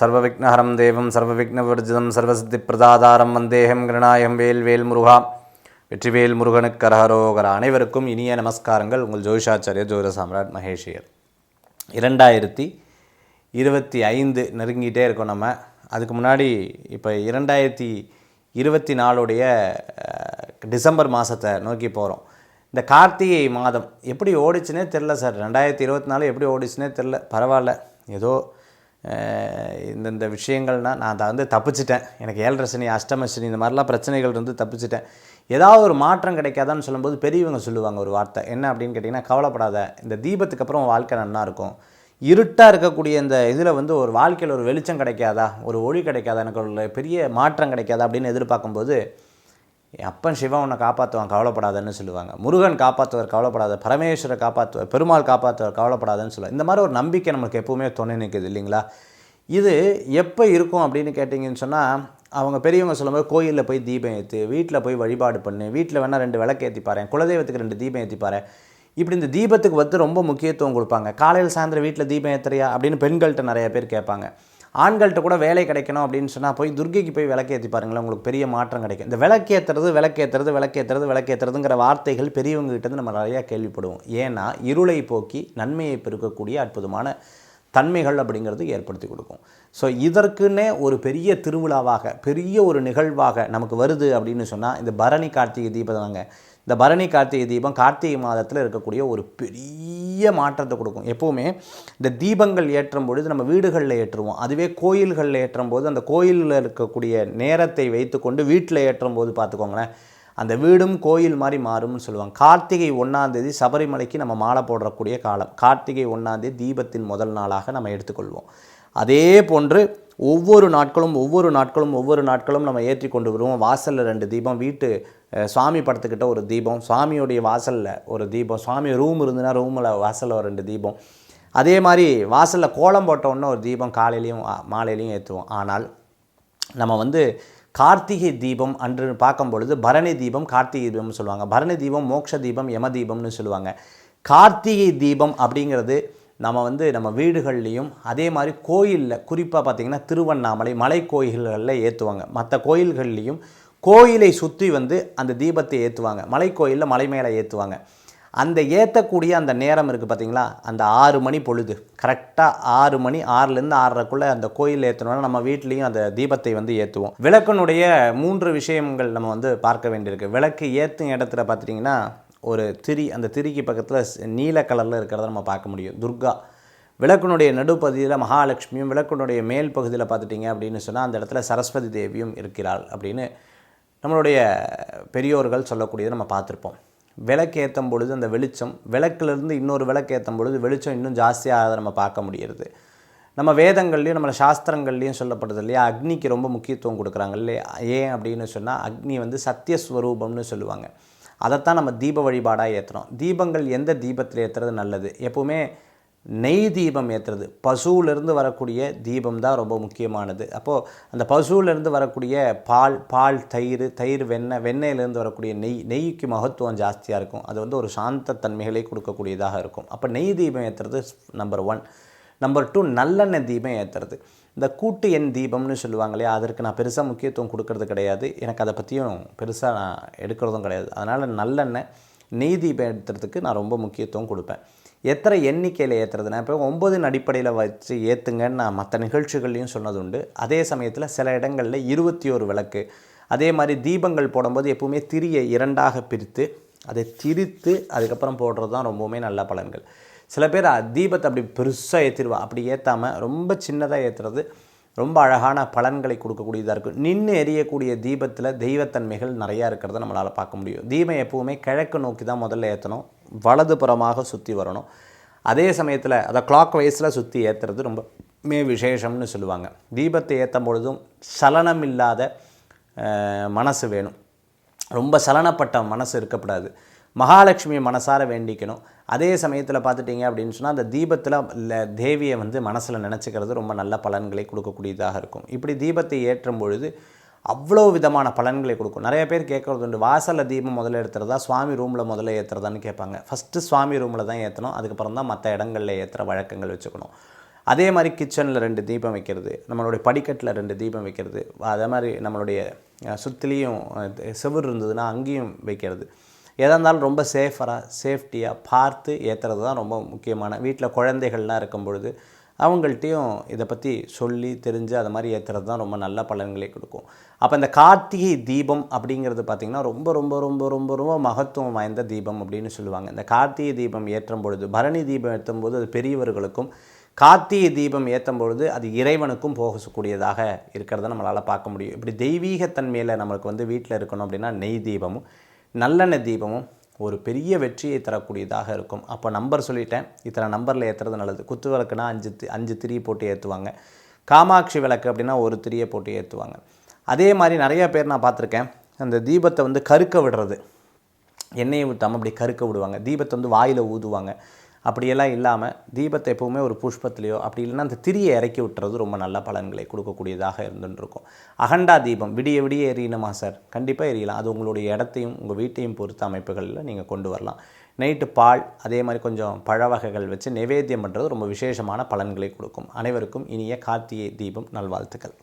சர்வவிக்னஹரம் தேவம் சர்வவிக்னவர்ஜிதம் சர்வசித்திப்பிரதாதாரம் வந்தேகம் கிருணாயம் வேல் முருகா வெற்றிவேல் முருகனுக்கு கரஹரோகரா. அனைவருக்கும் இனிய நமஸ்காரங்கள். உங்கள் ஜோதிஷாச்சாரிய ஜோதிட சாம்ராட் மகேஷியர். 2025 நெருங்கிட்டே இருக்கோம். நம்ம அதுக்கு முன்னாடி இப்போ 2024 டிசம்பர் மாதத்தை நோக்கி போகிறோம். இந்த கார்த்திகை மாதம் எப்படி ஓடிச்சுனே தெரில சார். 2024 எப்படி ஓடிச்சுனே தெரில. பரவாயில்ல, ஏதோ இந்த விஷயங்கள்னால் நான் அதை தப்பிச்சிட்டேன். எனக்கு 7.5 சனி, அஷ்டம சனி, இந்த மாதிரிலாம் பிரச்சனைகள் தப்பிச்சிட்டேன். ஏதாவது ஒரு மாற்றம் கிடைக்காதான்னு சொல்லும்போது பெரியவங்க சொல்லுவாங்க ஒரு வார்த்தை. என்ன அப்படின்னு கேட்டிங்கன்னா, கவலைப்படாத, இந்த தீபத்துக்கு அப்புறம் வாழ்க்கை நல்லா இருக்கும். இருட்டாக இருக்கக்கூடிய இந்த இதில் ஒரு வாழ்க்கையில் ஒரு வெளிச்சம் கிடைக்காதா, ஒரு ஒளி கிடைக்காதா, எனக்கு ஒரு பெரிய மாற்றம் கிடைக்காதா அப்படின்னு எதிர்பார்க்கும்போது, அப்பன் சிவன் உன்னை காப்பாற்றுவான், கவலைப்படாதன்னு சொல்லுவாங்க. முருகன் காப்பாற்றுவார், கவலைப்படாத. பரமேஸ்வரர் காப்பாற்றுவார், பெருமாள் காப்பாற்றுவார், கவலைப்படாதன்னு சொல்லுவாங்க. இந்த மாதிரி ஒரு நம்பிக்கை நம்மளுக்கு எப்போவுமே துணை நிற்குது இல்லைங்களா? இது எப்போ இருக்கும் அப்படின்னு கேட்டிங்கன்னு சொன்னால், அவங்க பெரியவங்க சொல்லும்போது கோயிலில் போய் தீபம் ஏற்று, வீட்டில் போய் வழிபாடு பண்ணு, வீட்டில் வேணால் 2 விளக்கு ஏற்றி பாரு, குலதெய்வத்துக்கு 2 தீபம் ஏற்றி பாரு. இப்படி இந்த தீபத்துக்கு ரொம்ப முக்கியத்துவம் கொடுப்பாங்க. காலையில் சாயந்தரம் வீட்டில் தீபம் ஏற்றுறியா அப்படின்னு பெண்கள்கிட்ட நிறைய பேர் கேட்பாங்க. ஆண்கள்கிட்ட கூட வேலை கிடைக்கணும் அப்படின்னு சொன்னால் போய் துர்க்கைக்கு போய் விளக்கேற்றி பாருங்களேன், உங்களுக்கு பெரிய மாற்றம் கிடைக்கும். இந்த விளக்கேற்றுறதுங்கிற வார்த்தைகள் பெரியவங்ககிட்ட நம்ம நிறையா கேள்விப்படுவோம். ஏன்னா இருளை போக்கி நன்மையை பெருக்கக்கூடிய அற்புதமான தன்மைகள் அப்படிங்கிறது ஏற்படுத்தி கொடுக்கும். ஸோ இதற்குன்னே ஒரு பெரிய திருவிழாவாக, பெரிய ஒரு நிகழ்வாக நமக்கு வருது அப்படின்னு சொன்னால் இந்த பரணி கார்த்திகை தீபம் தாங்க. இந்த பரணி கார்த்திகை தீபம் கார்த்திகை மாதத்தில் இருக்கக்கூடிய ஒரு பெரிய மாற்றத்தை கொடுக்கும். எப்போவுமே இந்த தீபங்கள் ஏற்றும் பொழுது நம்ம வீடுகளில் ஏற்றுவோம். அதுவே கோயில்களில் ஏற்றும் போது அந்த கோயிலில் இருக்கக்கூடிய நேரத்தை வைத்துக்கொண்டு வீட்டில் ஏற்றும் போது பார்த்துக்கோங்களேன், அந்த வீடும் கோயில் மாதிரி மாறும்னு சொல்லுவாங்க. கார்த்திகை 1ஆம் தேதி சபரிமலைக்கு நம்ம மாலை போடக்கூடிய காலம். கார்த்திகை 1ஆம் தேதி தீபத்தின் முதல் நாளாக நம்ம எடுத்துக்கொள்வோம். அதே போன்று ஒவ்வொரு நாட்களும் நம்ம ஏற்றி கொண்டு வருவோம். வாசலில் 2 தீபம், வீட்டு சுவாமி படத்துக்கிட்ட ஒரு தீபம், சுவாமியுடைய வாசலில் ஒரு தீபம், சுவாமி ரூம் இருந்துன்னா ரூமில் வாசலில் ஒரு 2 தீபம், அதே மாதிரி வாசலில் கோலம் போட்டோன்னே ஒரு தீபம் காலையிலையும் மாலையிலையும் ஏற்றுவோம். ஆனால் நம்ம கார்த்திகை தீபம் அன்று பார்க்கும் பொழுது பரணி தீபம், கார்த்திகை தீபம்னு சொல்லுவாங்க. பரணி தீபம் மோட்ச தீபம், யம தீபம்னு சொல்லுவாங்க. கார்த்திகை தீபம் அப்படிங்கிறது நம்ம வீடுகள்லேயும் அதே மாதிரி கோயிலில், குறிப்பாக பார்த்திங்கன்னா திருவண்ணாமலை மலை கோயில்களில் ஏற்றுவாங்க. மற்ற கோயில்கள்லேயும் கோயிலை சுற்றி அந்த தீபத்தை ஏற்றுவாங்க. மலை கோயிலில் மலை மேலே ஏற்றுவாங்க. அந்த ஏற்றக்கூடிய அந்த நேரம் இருக்குது பார்த்திங்களா, அந்த 6 மணி பொழுது, கரெக்டாக 6 மணி, 6லேருந்து 6:30க்குள்ளே அந்த கோயிலில் ஏற்றணும்னா நம்ம வீட்லேயும் அந்த தீபத்தை ஏற்றுவோம். விளக்கினுடைய 3 விஷயங்கள் நம்ம பார்க்க வேண்டியிருக்கு. விளக்கு ஏற்றும் இடத்துல பார்த்திங்கன்னா ஒரு திரி, அந்த திரிக்கு பக்கத்தில் நீல கலரில் இருக்கிறத நம்ம பார்க்க முடியும். துர்கா. விளக்கினுடைய நடுப்பகுதியில் மகாலட்சுமியும், விளக்கினுடைய மேல் பகுதியில் பார்த்துட்டிங்க அப்படின்னு சொன்னால் அந்த இடத்துல சரஸ்வதி தேவியும் இருக்கிறாள் அப்படின்னு நம்மளுடைய பெரியோர்கள் சொல்லக்கூடியதை நம்ம பார்த்துருப்போம். விளக்கு ஏற்றும் பொழுது அந்த வெளிச்சம், விளக்கிலிருந்து இன்னொரு விளக்கு ஏற்றும் பொழுது வெளிச்சம் இன்னும் ஜாஸ்தியாக நம்ம பார்க்க முடிகிறது. நம்ம வேதங்கள்லேயும் நம்மளை சாஸ்திரங்கள்லேயும் சொல்லப்படுது இல்லையா, அக்னிக்கு ரொம்ப முக்கியத்துவம் கொடுக்குறாங்க இல்லையா. ஏன் அப்படின்னு சொன்னால் அக்னி சத்தியஸ்வரூபம்னு சொல்லுவாங்க. அதைத்தான் நம்ம தீப வழிபாடாக ஏற்றுறோம். தீபங்கள் எந்த தீபத்தில் ஏற்றுறது நல்லது? எப்போவுமே நெய் தீபம் ஏற்றுறது, பசுவிலிருந்து வரக்கூடிய தீபம் தான் ரொம்ப முக்கியமானது. அப்போது அந்த பசுவிலிருந்து வரக்கூடிய பால், தயிர், வெண்ணெயிலேருந்து வரக்கூடிய நெய்க்கு மகத்துவம் ஜாஸ்தியாக இருக்கும். அது ஒரு சாந்த தன்மைகளை கொடுக்கக்கூடியதாக இருக்கும். அப்போ நெய் தீபம் ஏற்றுறது நம்பர் 1. நம்பர் 2 நல்லெண்ணெய் தீபம் ஏற்றுறது. இந்த கூட்டு எண் தீபம்னு சொல்லுவாங்க இல்லையா, அதற்கு நான் பெருசாக முக்கியத்துவம் கொடுக்கறது கிடையாது. எனக்கு அதை பற்றியும் பெருசாக நான் எடுக்கிறதும் கிடையாது. அதனால் நல்லெண்ணெய், நெய் தீபம் ஏற்றுறதுக்கு நான் ரொம்ப முக்கியத்துவம் கொடுப்பேன். எத்தனை எண்ணிக்கையில் ஏற்றுறதுனா, இப்போ 9 அடிப்படையில் வச்சு ஏற்றுங்கன்னு நான் மற்ற நிகழ்ச்சிகள்லையும் சொன்னது உண்டு. அதே சமயத்தில் சில இடங்களில் 21 விளக்கு. அதே மாதிரி தீபங்கள் போடும்போது எப்போவுமே திரியை 2ஆக பிரித்து அதை திரித்து அதுக்கப்புறம் போடுறது தான் ரொம்பவுமே நல்ல பலன்கள். சில பேர் தீபத்தை அப்படி பெருசாக ஏற்றிடுவா. அப்படி ஏற்றாமல் ரொம்ப சின்னதாக ஏற்றுறது ரொம்ப அழகான பலன்களை கொடுக்கக்கூடியதாக இருக்கும். நின்று எரியக்கூடிய தீபத்தில் தெய்வத்தன்மைகள் நிறையா இருக்கிறத நம்மளால் பார்க்க முடியும். தீபம் எப்போவுமே கிழக்கு நோக்கி தான் முதல்ல ஏற்றணும், வலதுபுறமாக சுற்றி வரணும். அதே சமயத்தில் அதை கிளாக் வைஸில் சுற்றி ஏற்றுறது ரொம்பவே விசேஷம்னு சொல்லுவாங்க. தீபத்தை ஏற்றும் பொழுதும் சலனம் இல்லாத மனசு வேணும். ரொம்ப சலனப்பட்ட மனசு இருக்கக்கூடாது. மகாலட்சுமியை மனசார வேண்டிக்கணும். அதே சமயத்தில் பார்த்துட்டிங்க அப்படின்னு சொன்னால் அந்த தீபத்தில் தேவியை மனசில் நினச்சிக்கிறது ரொம்ப நல்ல பலன்களை கொடுக்கக்கூடியதாக இருக்கும். இப்படி தீபத்தை ஏற்றும் பொழுது அவ்வளோ விதமான பலன்களை கொடுக்கும். நிறைய பேர் கேட்குறது உண்டு, வாசலில் தீபம் முதல்ல ஏற்றுறதா, சுவாமி ரூமில் முதல்ல ஏற்றுறதான்னு கேட்பாங்க. ஃபஸ்ட்டு சுவாமி ரூமில் தான் ஏற்றணும், அதுக்கப்புறம் தான் மற்ற இடங்களில் ஏற்றுற வழக்கங்கள் வச்சுக்கணும். அதே மாதிரி கிச்சனில் 2 தீபம் வைக்கிறது, நம்மளுடைய படிக்கட்டில் 2 தீபம் வைக்கிறது, அதே மாதிரி நம்மளுடைய சுற்றிலையும் செவுரு இருந்ததுன்னா அங்கேயும் வைக்கிறது. எதாக இருந்தாலும் ரொம்ப சேஃப்டியாக பார்த்து ஏற்றுறது தான் ரொம்ப முக்கியமான. வீட்டில் குழந்தைகள்லாம் இருக்கும் பொழுது அவங்கள்ட்டையும் இதை பற்றி சொல்லி தெரிஞ்சு அதை மாதிரி ஏற்றுறது தான் ரொம்ப நல்ல பலன்களை கொடுக்கும். அப்போ இந்த கார்த்திகை தீபம் அப்படிங்கிறது பார்த்திங்கன்னா ரொம்ப ரொம்ப ரொம்ப ரொம்ப ரொம்ப மகத்துவம் வாய்ந்த தீபம் அப்படின்னு சொல்லுவாங்க. இந்த கார்த்திகை தீபம் ஏற்றும் பொழுது, பரணி தீபம் ஏற்றும் போது அது பெரியவர்களுக்கும், கார்த்திகை தீபம் ஏற்றும் பொழுது அது இறைவனுக்கும் போகக்கூடியதாக இருக்கிறத நம்மளால் பார்க்க முடியும். இப்படி தெய்வீகத்தன்மையில் நம்மளுக்கு வீட்டில் இருக்கணும் அப்படின்னா நெய் தீபமும் நல்லெண்ணெய் தீபமும் ஒரு பெரிய வெற்றியை தரக்கூடியதாக இருக்கும். அப்போ நம்பர் சொல்லிட்டேன், இத்தனை நம்பரில் ஏற்றுறது நல்லது. குத்து விளக்குனா 5 திரி போட்டு ஏற்றுவாங்க. காமாட்சி விளக்கு அப்படின்னா 1 திரியை போட்டு ஏற்றுவாங்க. அதே மாதிரி நிறைய பேர் நான் பார்த்துருக்கேன், அந்த தீபத்தை கருக்க விடுறது, எண்ணெயை ஊற்றாமல் அப்படி கருக்க விடுவாங்க. தீபத்தை வாயில் ஊதுவாங்க. அப்படியெல்லாம் இல்லாமல் தீபத்தை எப்போவுமே ஒரு புஷ்பத்துலேயோ அப்படி இல்லைன்னா அந்த திரியை இறக்கி விட்டுறது ரொம்ப நல்ல பலன்களை கொடுக்கக்கூடியதாக இருந்துருக்கும். அகண்டா தீபம் விடிய விடிய எரியணுமா சார்? கண்டிப்பாக எரியலாம். அது உங்களுடைய இடத்தையும் உங்கள் வீட்டையும் பொறுத்த அமைப்புகளில் நீங்கள் கொண்டு வரலாம். நைட்டு பால் அதே மாதிரி கொஞ்சம் பழ வகைகள் வச்சு நைவேத்தியம் பண்ணுறது ரொம்ப விசேஷமான பலன்களை கொடுக்கும். அனைவருக்கும் இனிய கார்த்திகை தீபம் நல்வாழ்த்துக்கள்.